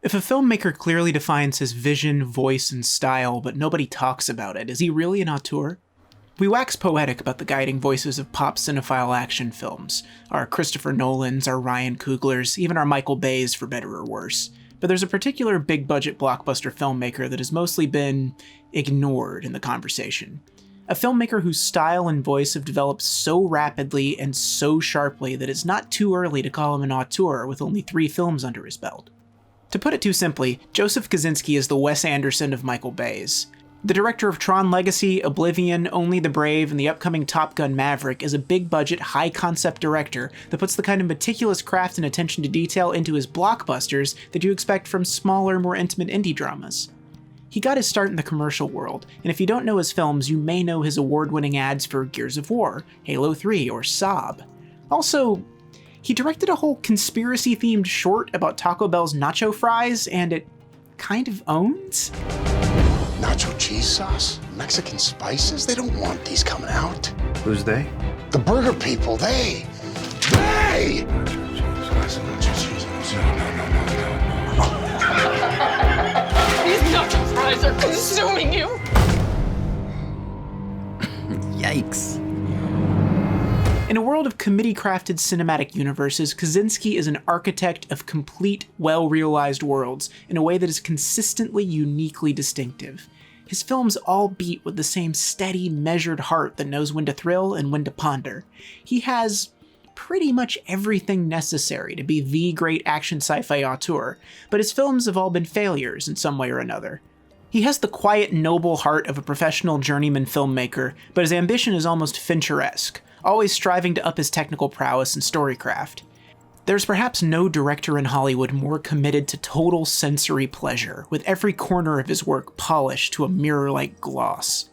If a filmmaker clearly defines his vision, voice, and style, but nobody talks about it, is he really an auteur? We wax poetic about the guiding voices of pop cinephile action films, our Christopher Nolans, our Ryan Cooglers, even our Michael Bays for better or worse. But there's a particular big-budget blockbuster filmmaker that has mostly been ignored in the conversation. A filmmaker whose style and voice have developed so rapidly and so sharply that it's not too early to call him an auteur with only 3 films under his belt. To put it too simply, Joseph Kosinski is the Wes Anderson of Michael Bay's. The director of Tron Legacy, Oblivion, Only the Brave, and the upcoming Top Gun Maverick is a big-budget, high-concept director that puts the kind of meticulous craft and attention to detail into his blockbusters that you expect from smaller, more intimate indie dramas. He got his start in the commercial world, and if you don't know his films, you may know his award-winning ads for Gears of War, Halo 3, or Saab. Also, he directed a whole conspiracy-themed short about Taco Bell's Nacho Fries, and it kind of owns? Nacho cheese sauce? Mexican spices? They don't want these coming out. Who's they? The burger people, they! These nacho fries are consuming you! Yikes. In a world of committee-crafted cinematic universes, Kosinski is an architect of complete, well-realized worlds in a way that is consistently uniquely distinctive. His films all beat with the same steady, measured heart that knows when to thrill and when to ponder. He has pretty much everything necessary to be the great action sci-fi auteur, but his films have all been failures in some way or another. He has the quiet, noble heart of a professional journeyman filmmaker, but his ambition is almost Fincher-esque, always striving to up his technical prowess and storycraft. There's perhaps no director in Hollywood more committed to total sensory pleasure, with every corner of his work polished to a mirror-like gloss.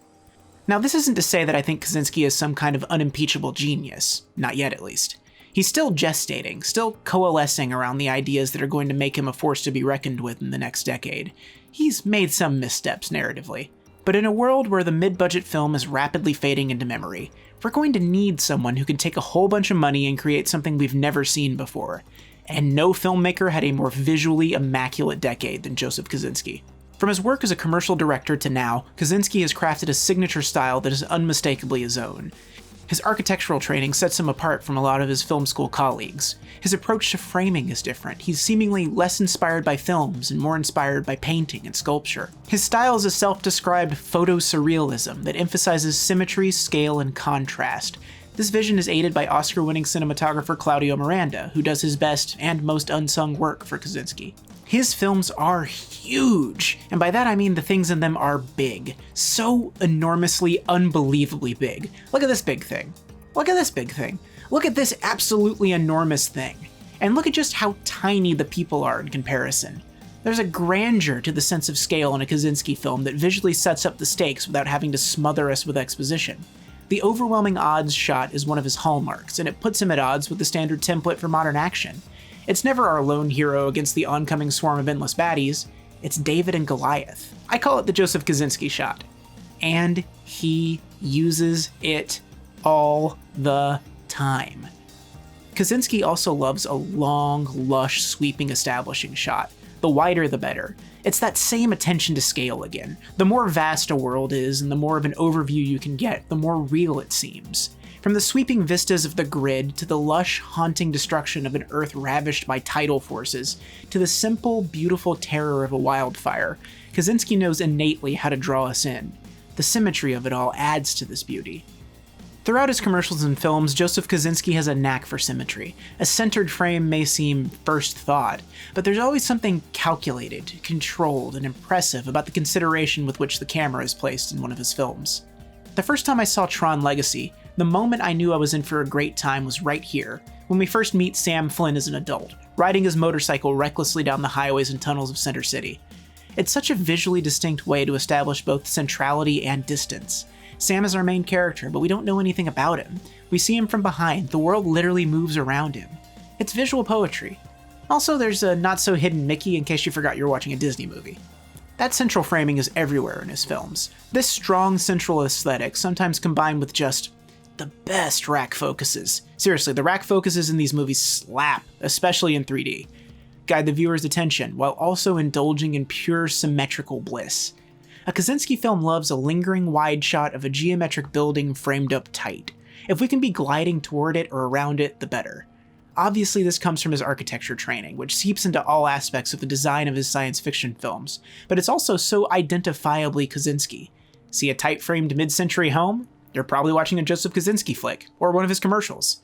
Now, this isn't to say that I think Kosinski is some kind of unimpeachable genius, not yet at least. He's still gestating, still coalescing around the ideas that are going to make him a force to be reckoned with in the next decade. He's made some missteps narratively. But in a world where the mid-budget film is rapidly fading into memory, we're going to need someone who can take a whole bunch of money and create something we've never seen before. And no filmmaker had a more visually immaculate decade than Joseph Kosinski. From his work as a commercial director to now, Kosinski has crafted a signature style that is unmistakably his own. His architectural training sets him apart from a lot of his film school colleagues. His approach to framing is different. He's seemingly less inspired by films and more inspired by painting and sculpture. His style is a self-described photo-surrealism that emphasizes symmetry, scale, and contrast. This vision is aided by Oscar-winning cinematographer Claudio Miranda, who does his best and most unsung work for Kosinski. His films are huge, and by that I mean the things in them are big. So enormously, unbelievably big. Look at this big thing. Look at this big thing. Look at this absolutely enormous thing. And look at just how tiny the people are in comparison. There's a grandeur to the sense of scale in a Kosinski film that visually sets up the stakes without having to smother us with exposition. The overwhelming odds shot is one of his hallmarks, and it puts him at odds with the standard template for modern action. It's never our lone hero against the oncoming swarm of endless baddies, it's David and Goliath. I call it the Joseph Kosinski shot. And he uses it all the time. Kosinski also loves a long, lush, sweeping establishing shot. The wider the better. It's that same attention to scale again. The more vast a world is, and the more of an overview you can get, the more real it seems. From the sweeping vistas of the grid, to the lush, haunting destruction of an Earth ravished by tidal forces, to the simple, beautiful terror of a wildfire, Kosinski knows innately how to draw us in. The symmetry of it all adds to this beauty. Throughout his commercials and films, Joseph Kosinski has a knack for symmetry. A centered frame may seem first thought, but there's always something calculated, controlled, and impressive about the consideration with which the camera is placed in one of his films. The first time I saw Tron Legacy, the moment I knew I was in for a great time was right here, when we first meet Sam Flynn as an adult, riding his motorcycle recklessly down the highways and tunnels of Center City. It's such a visually distinct way to establish both centrality and distance. Sam is our main character, but we don't know anything about him. We see him from behind, the world literally moves around him. It's visual poetry. Also, there's a not-so-hidden Mickey in case you forgot you're watching a Disney movie. That central framing is everywhere in his films. This strong central aesthetic, sometimes combined with just the best rack focuses. Seriously, the rack focuses in these movies slap, especially in 3D. guide the viewer's attention while also indulging in pure symmetrical bliss. A Kosinski film loves a lingering wide shot of a geometric building framed up tight. If we can be gliding toward it or around it, the better. Obviously, this comes from his architecture training, which seeps into all aspects of the design of his science fiction films, but it's also so identifiably Kosinski. See a tight-framed mid-century home? You're probably watching a Joseph Kosinski flick, or one of his commercials.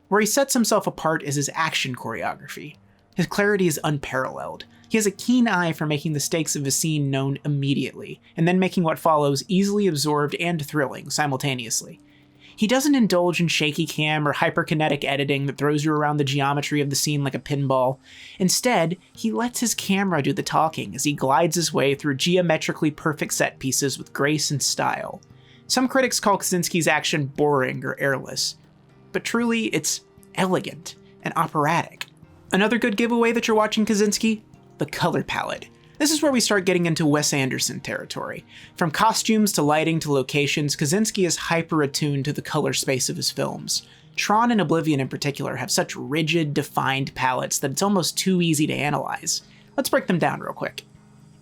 Where he sets himself apart is his action choreography. His clarity is unparalleled. He has a keen eye for making the stakes of a scene known immediately, and then making what follows easily absorbed and thrilling simultaneously. He doesn't indulge in shaky cam or hyperkinetic editing that throws you around the geometry of the scene like a pinball. Instead, he lets his camera do the talking as he glides his way through geometrically perfect set pieces with grace and style. Some critics call Kosinski's action boring or airless, but truly it's elegant and operatic. Another good giveaway that you're watching Kosinski? The color palette. This is where we start getting into Wes Anderson territory. From costumes to lighting to locations, Kosinski is hyper-attuned to the color space of his films. Tron and Oblivion in particular have such rigid, defined palettes that it's almost too easy to analyze. Let's break them down real quick.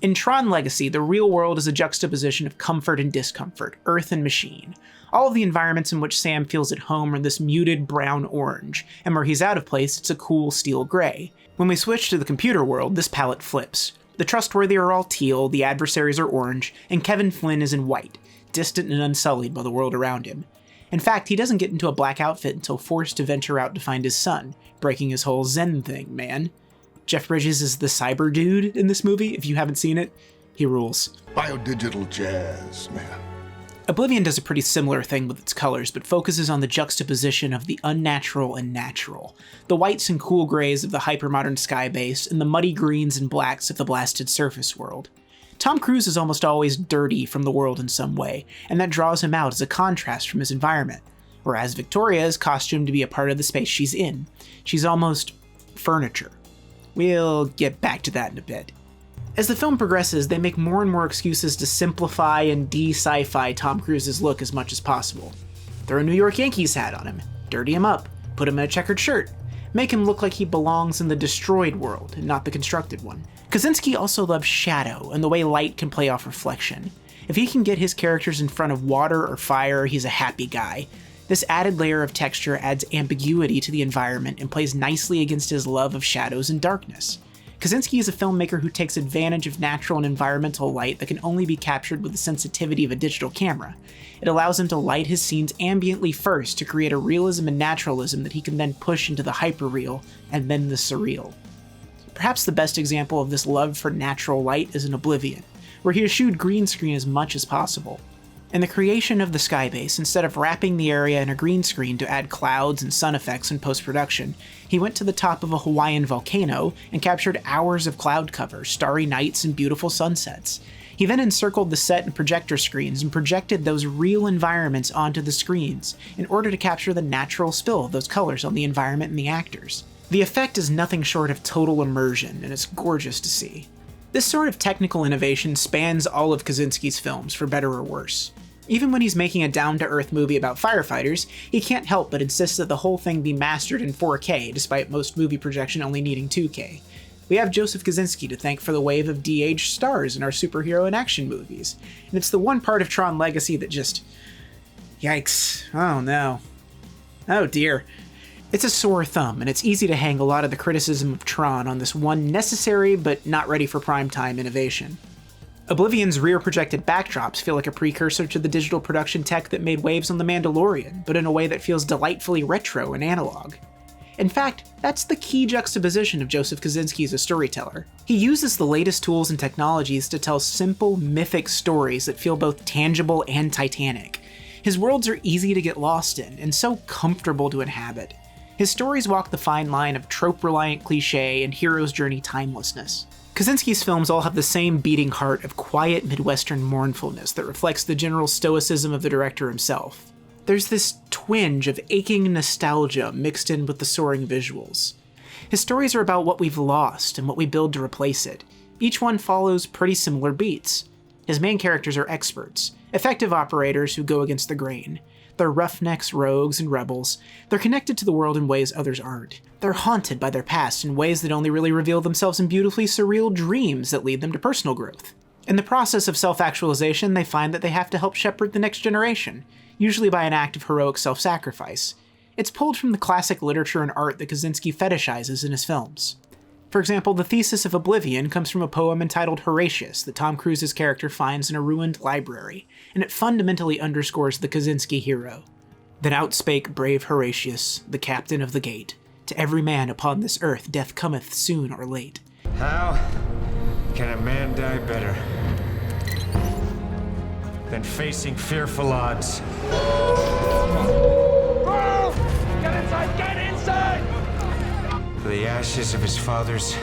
In Tron Legacy, the real world is a juxtaposition of comfort and discomfort, earth and machine. All of the environments in which Sam feels at home are this muted brown-orange, and where he's out of place, it's a cool steel gray. When we switch to the computer world, this palette flips. The trustworthy are all teal, the adversaries are orange, and Kevin Flynn is in white, distant and unsullied by the world around him. In fact, he doesn't get into a black outfit until forced to venture out to find his son, breaking his whole Zen thing, man. Jeff Bridges is the cyber dude in this movie. If you haven't seen it, he rules. Biodigital jazz, man. Oblivion does a pretty similar thing with its colors, but focuses on the juxtaposition of the unnatural and natural. The whites and cool grays of the hypermodern sky base, and the muddy greens and blacks of the blasted surface world. Tom Cruise is almost always dirty from the world in some way, and that draws him out as a contrast from his environment. Whereas Victoria is costumed to be a part of the space she's in. She's almost furniture. We'll get back to that in a bit. As the film progresses, they make more and more excuses to simplify and de-sci-fi Tom Cruise's look as much as possible. Throw a New York Yankees hat on him, dirty him up, put him in a checkered shirt, make him look like he belongs in the destroyed world and not the constructed one. Kosinski also loves shadow and the way light can play off reflection. If he can get his characters in front of water or fire, he's a happy guy. This added layer of texture adds ambiguity to the environment and plays nicely against his love of shadows and darkness. Kosinski is a filmmaker who takes advantage of natural and environmental light that can only be captured with the sensitivity of a digital camera. It allows him to light his scenes ambiently first to create a realism and naturalism that he can then push into the hyperreal and then the surreal. Perhaps the best example of this love for natural light is in Oblivion, where he eschewed green screen as much as possible. In the creation of the skybase, instead of wrapping the area in a green screen to add clouds and sun effects in post-production, he went to the top of a Hawaiian volcano and captured hours of cloud cover, starry nights, and beautiful sunsets. He then encircled the set and projector screens and projected those real environments onto the screens in order to capture the natural spill of those colors on the environment and the actors. The effect is nothing short of total immersion, and it's gorgeous to see. This sort of technical innovation spans all of Kosinski's films, for better or worse. Even when he's making a down-to-earth movie about firefighters, he can't help but insist that the whole thing be mastered in 4K, despite most movie projection only needing 2K. We have Joseph Kosinski to thank for the wave of de-aged stars in our superhero and action movies, and it's the one part of Tron Legacy that just... yikes. Oh no. Oh dear. It's a sore thumb, and it's easy to hang a lot of the criticism of Tron on this one necessary but not ready for primetime innovation. Oblivion's rear-projected backdrops feel like a precursor to the digital production tech that made waves on The Mandalorian, but in a way that feels delightfully retro and analog. In fact, that's the key juxtaposition of Joseph Kosinski as a storyteller. He uses the latest tools and technologies to tell simple, mythic stories that feel both tangible and titanic. His worlds are easy to get lost in, and so comfortable to inhabit. His stories walk the fine line of trope-reliant cliché and hero's journey timelessness. Kosinski's films all have the same beating heart of quiet Midwestern mournfulness that reflects the general stoicism of the director himself. There's this twinge of aching nostalgia mixed in with the soaring visuals. His stories are about what we've lost and what we build to replace it. Each one follows pretty similar beats. His main characters are experts, effective operators who go against the grain. They're roughnecks, rogues, and rebels. They're connected to the world in ways others aren't. They're haunted by their past in ways that only really reveal themselves in beautifully surreal dreams that lead them to personal growth. In the process of self-actualization, they find that they have to help shepherd the next generation, usually by an act of heroic self-sacrifice. It's pulled from the classic literature and art that Kosinski fetishizes in his films. For example, the thesis of Oblivion comes from a poem entitled Horatius that Tom Cruise's character finds in a ruined library, and it fundamentally underscores the Kosinski hero. Then outspake brave Horatius, the captain of the gate, to every man upon this earth death cometh soon or late. How can a man die better than facing fearful odds? Get inside! Get inside! For the ashes of his fathers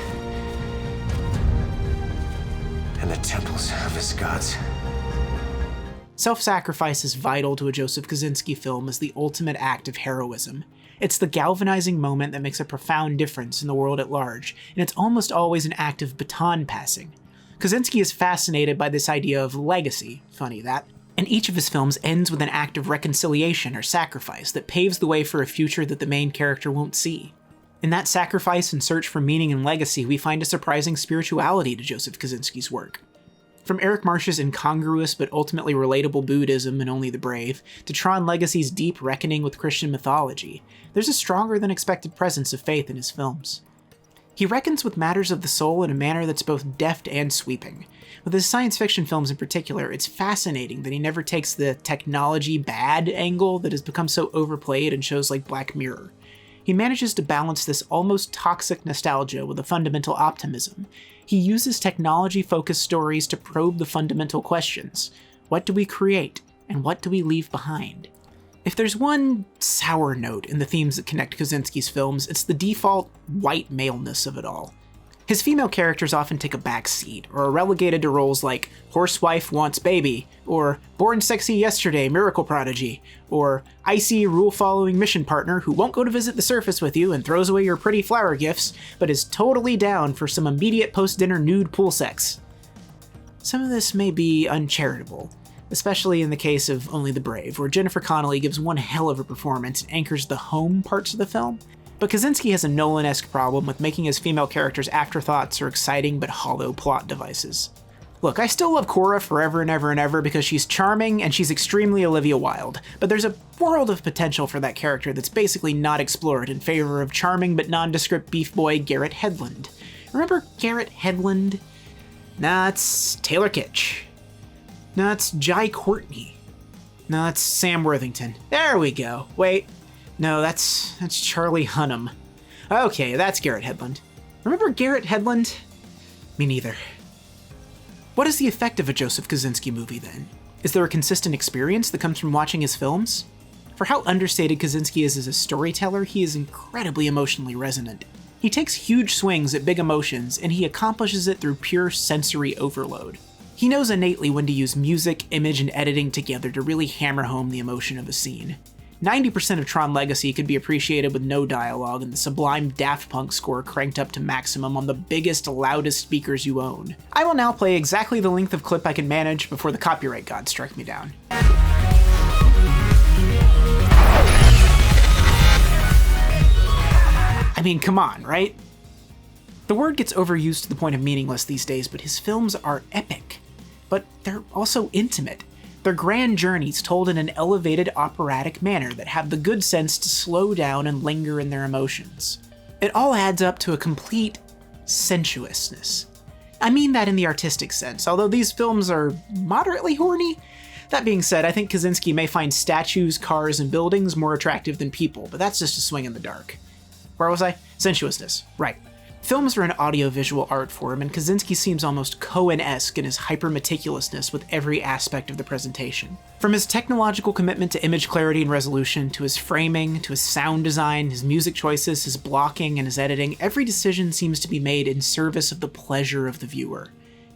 and the temples of his gods. Self-sacrifice is vital to a Joseph Kosinski film as the ultimate act of heroism. It's the galvanizing moment that makes a profound difference in the world at large, and it's almost always an act of baton passing. Kosinski is fascinated by this idea of legacy, funny that, and each of his films ends with an act of reconciliation or sacrifice that paves the way for a future that the main character won't see. In that sacrifice and search for meaning and legacy, we find a surprising spirituality to Joseph Kosinski's work. From Eric Marsh's incongruous but ultimately relatable Buddhism in Only the Brave, to Tron Legacy's deep reckoning with Christian mythology, there's a stronger than expected presence of faith in his films. He reckons with matters of the soul in a manner that's both deft and sweeping. With his science fiction films in particular, it's fascinating that he never takes the technology bad angle that has become so overplayed in shows like Black Mirror. He manages to balance this almost toxic nostalgia with a fundamental optimism. He uses technology-focused stories to probe the fundamental questions. What do we create, and what do we leave behind? If there's one sour note in the themes that connect Kosinski's films, it's the default white maleness of it all. His female characters often take a back seat, or are relegated to roles like Horsewife Wants Baby, or Born Sexy Yesterday Miracle Prodigy, or icy rule-following mission partner who won't go to visit the surface with you and throws away your pretty flower gifts, but is totally down for some immediate post-dinner nude pool sex. Some of this may be uncharitable, especially in the case of Only the Brave, where Jennifer Connelly gives one hell of a performance and anchors the home parts of the film. But Kosinski has a Nolan-esque problem with making his female characters afterthoughts or exciting but hollow plot devices. Look, I still love Cora forever and ever and ever because she's charming and she's extremely Olivia Wilde, but there's a world of potential for that character that's basically not explored in favor of charming but nondescript beef boy Garrett Hedlund. Remember Garrett Hedlund? Nah, it's Taylor Kitsch. No, it's Jai Courtney. No, that's Sam Worthington. There we go. Wait. No, that's Charlie Hunnam. Okay, that's Garrett Hedlund. Remember Garrett Hedlund? Me neither. What is the effect of a Joseph Kosinski movie, then? Is there a consistent experience that comes from watching his films? For how understated Kosinski is as a storyteller, he is incredibly emotionally resonant. He takes huge swings at big emotions, and he accomplishes it through pure sensory overload. He knows innately when to use music, image, and editing together to really hammer home the emotion of a scene. 90% of Tron Legacy could be appreciated with no dialogue and the sublime Daft Punk score cranked up to maximum on the biggest, loudest speakers you own. I will now play exactly the length of clip I can manage before the copyright gods strike me down. I mean, come on, right? The word gets overused to the point of meaningless these days, but his films are epic. But they're also intimate. They're grand journeys told in an elevated operatic manner that have the good sense to slow down and linger in their emotions. It all adds up to a complete sensuousness. I mean that in the artistic sense, although these films are moderately horny. That being said, I think Kosinski may find statues, cars, and buildings more attractive than people, but that's just a swing in the dark. Where was I? Sensuousness, right. Films are an audiovisual art form, and Kosinski seems almost Coen-esque in his hyper-meticulousness with every aspect of the presentation. From his technological commitment to image clarity and resolution, to his framing, to his sound design, his music choices, his blocking, and his editing, every decision seems to be made in service of the pleasure of the viewer.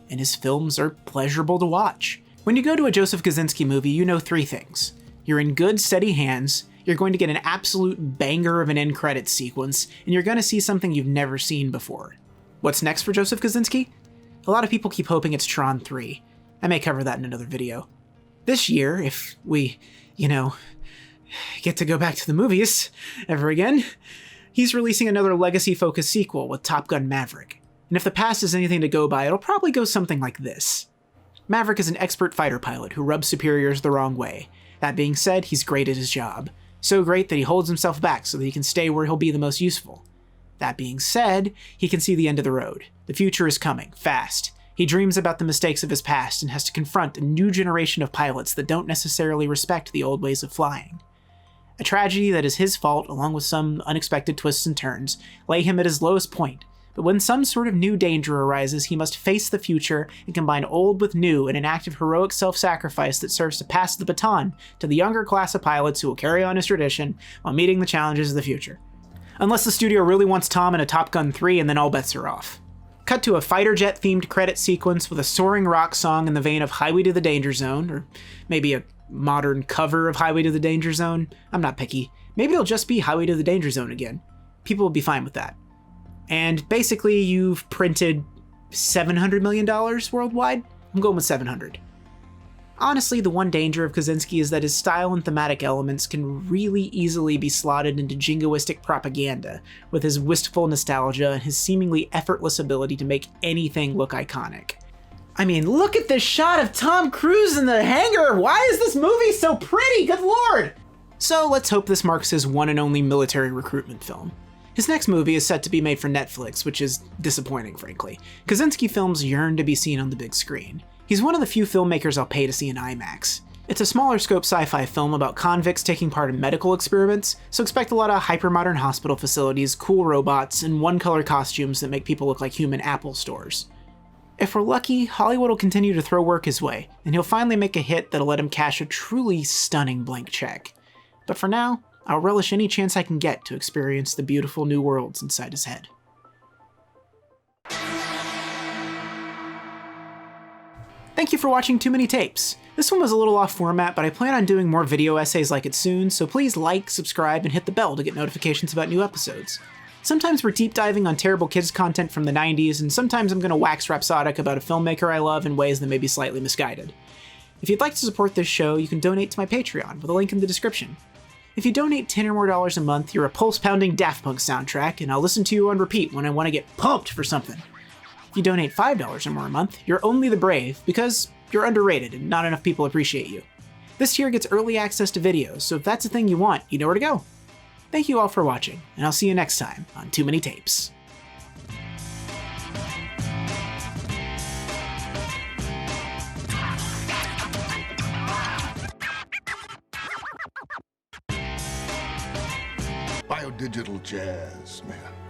And his films are pleasurable to watch. When you go to a Joseph Kosinski movie, you know three things. You're in good, steady hands, you're going to get an absolute banger of an end credits sequence, and you're going to see something you've never seen before. What's next for Joseph Kosinski? A lot of people keep hoping it's Tron 3. I may cover that in another video. This year, if we, get to go back to the movies ever again. He's releasing another legacy-focused sequel with Top Gun Maverick. And if the past is anything to go by, it'll probably go something like this. Maverick is an expert fighter pilot who rubs superiors the wrong way. That being said, he's great at his job. So great that he holds himself back so that he can stay where he'll be the most useful. That being said, he can see the end of the road. The future is coming, fast. He dreams about the mistakes of his past and has to confront a new generation of pilots that don't necessarily respect the old ways of flying. A tragedy that is his fault, along with some unexpected twists and turns, lay him at his lowest point. But when some sort of new danger arises, he must face the future and combine old with new in an act of heroic self-sacrifice that serves to pass the baton to the younger class of pilots who will carry on his tradition while meeting the challenges of the future. Unless the studio really wants Tom in a Top Gun 3, and then all bets are off. Cut to a fighter jet themed credit sequence with a soaring rock song in the vein of Highway to the Danger Zone, or maybe a modern cover of Highway to the Danger Zone. I'm not picky. Maybe it'll just be Highway to the Danger Zone again. People will be fine with that. And basically you've printed $700 million worldwide? I'm going with 700. Honestly, the one danger of Kosinski is that his style and thematic elements can really easily be slotted into jingoistic propaganda, with his wistful nostalgia and his seemingly effortless ability to make anything look iconic. I mean, look at this shot of Tom Cruise in the hangar! Why is this movie so pretty? Good lord! So let's hope this marks his one and only military recruitment film. His next movie is set to be made for Netflix, which is disappointing, frankly. Kosinski films yearn to be seen on the big screen. He's one of the few filmmakers I'll pay to see in IMAX. It's a smaller scope sci-fi film about convicts taking part in medical experiments, so expect a lot of hyper-modern hospital facilities, cool robots, and one-color costumes that make people look like human Apple stores. If we're lucky, Hollywood will continue to throw work his way, and he'll finally make a hit that'll let him cash a truly stunning blank check. But for now, I'll relish any chance I can get to experience the beautiful new worlds inside his head. Thank you for watching Too Many Tapes. This one was a little off format, but I plan on doing more video essays like it soon, so please like, subscribe, and hit the bell to get notifications about new episodes. Sometimes we're deep diving on terrible kids content from the 90s, and sometimes I'm going to wax rhapsodic about a filmmaker I love in ways that may be slightly misguided. If you'd like to support this show, you can donate to my Patreon with a link in the description. If you donate $10 or more a month, you're a pulse-pounding Daft Punk soundtrack, and I'll listen to you on repeat when I want to get pumped for something. If you donate $5 or more a month, you're only the brave, because you're underrated and not enough people appreciate you. This tier gets early access to videos, so if that's a thing you want, you know where to go. Thank you all for watching, and I'll see you next time on Too Many Tapes. Biodigital jazz, man.